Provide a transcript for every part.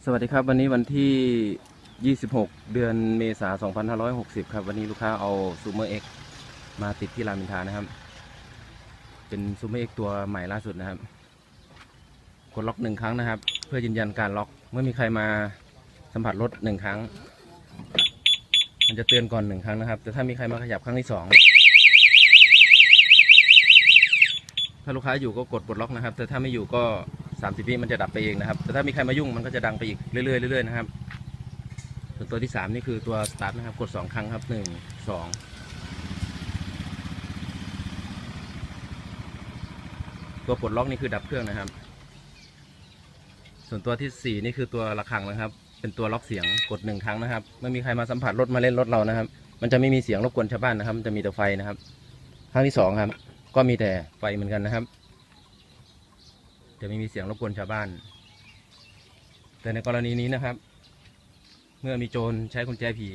สวัสดีครับวันนี้วันที่ 26 เดือนเมษายน 2560 ครับวันนี้ลูกค้าเอาซูเมอร์เอ็กมาติดที่รามอินทรานะครับเป็นซูเมอร์เอ็กตัวใหม่ล่าสุดนะครับกดล็อก1 ครั้งนะครับเพื่อยืนยันการล็อกเมื่อมีใครมาสัมผัสรถ1 ครั้งมันจะเตือนก่อน1 ครั้งนะครับแต่ถ้ามีใครมาขยับครั้งที่ 2ถ้าลูกค้าอยู่ก็กดปลดล็อกนะครับแต่ถ้าไม่อยู่ก็30 วิมันจะดับไปเองนะครับแต่ถ้ามีใครมายุ่งมันก็จะดังไปอีกเรื่อยๆนะครับส่วนตัวที่3นี่คือตัวสตาร์ทนะครับกด2 ครั้งครับ1 2ตัวปลดล็อกนี่คือดับเครื่องนะครับส่วนตัวที่4นี่คือตัวระฆังนะครับเป็นตัวล็อกเสียงกด1 ครั้งนะครับไม่มีใครมาสัมผัสรถมาเล่นรถเรานะครับมันจะไม่มีเสียงรบกวนชาวบ้านนะครับมันจะมีแต่ไฟนะครับครั้งที่2ครับก็มีแต่ไฟเหมือนกันนะครับจะไม่มีเสียงรบกวนชาวบ้านแต่ในกรณีนี้นะครับเมื่อมีโจรใช้กุญแจผี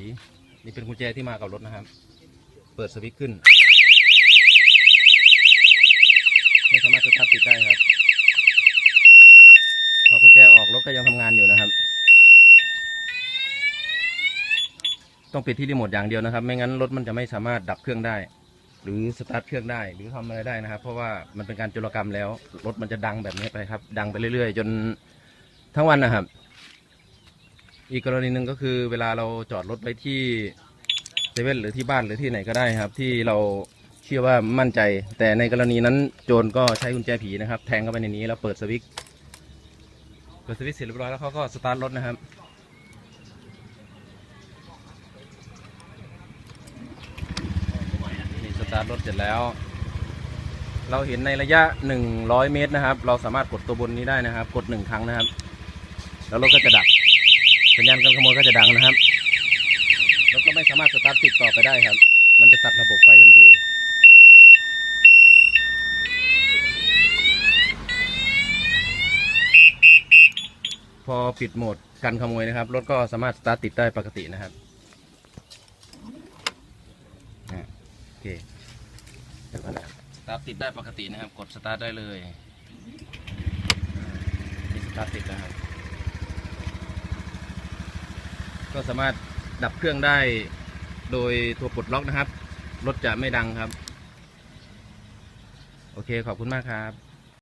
นี่เป็นกุญแจที่มากับรถนะครับเปิดสวิตช์ขึ้นไม่สามารถสตาร์ทติดได้ครับพอกุญแจออกรถก็ยังทำงานอยู่นะครับต้องปิดที่รีโมทอย่างเดียวนะครับไม่งั้นรถมันจะไม่สามารถดับเครื่องได้หรือสตาร์ทเครื่องได้หรือทำอะไรได้นะครับเพราะว่ามันเป็นการโจรกรรมแล้วรถมันจะดังแบบนี้ไปครับดังไปเรื่อยๆจนทั้งวันนะครับอีกกรณีหนึ่งก็คือเวลาเราจอดรถไว้ที่เซเว่นหรือที่บ้านหรือที่ไหนก็ได้ครับที่เราเชื่อว่ามั่นใจแต่ในกรณีนั้นโจรก็ใช้กุญแจผีนะครับแทงเข้าไปในนี้แล้วเปิดสวิตช์เสร็จเรียบร้อยแล้วเขาก็สตาร์ทรถนะครับนี่สตาร์ทรถเสร็จแล้วเราเห็นในระยะ100 เมตรนะครับเราสามารถกดตัวบนนี้ได้นะครับกด1 ครั้งนะครับแล้วรถก็จะดับสัญญาณการขโมยก็จะดังนะครับรถก็ไม่สามารถสตาร์ทติดต่อไปได้ครับมันจะตัดระบบไฟทันทีพอปิดโหมดกันขโมยนะครับรถก็สามารถสตาร์ทติดได้ปกตินะครับโอเคสตาร์ทติดได้ปกตินะครับกดสตาร์ทได้เลยนี่สตาร์ทติดนะครับก็สามารถดับเครื่องได้โดยตัวปลดล็อกนะครับรถจะไม่ดังครับโอเคขอบคุณมากครับ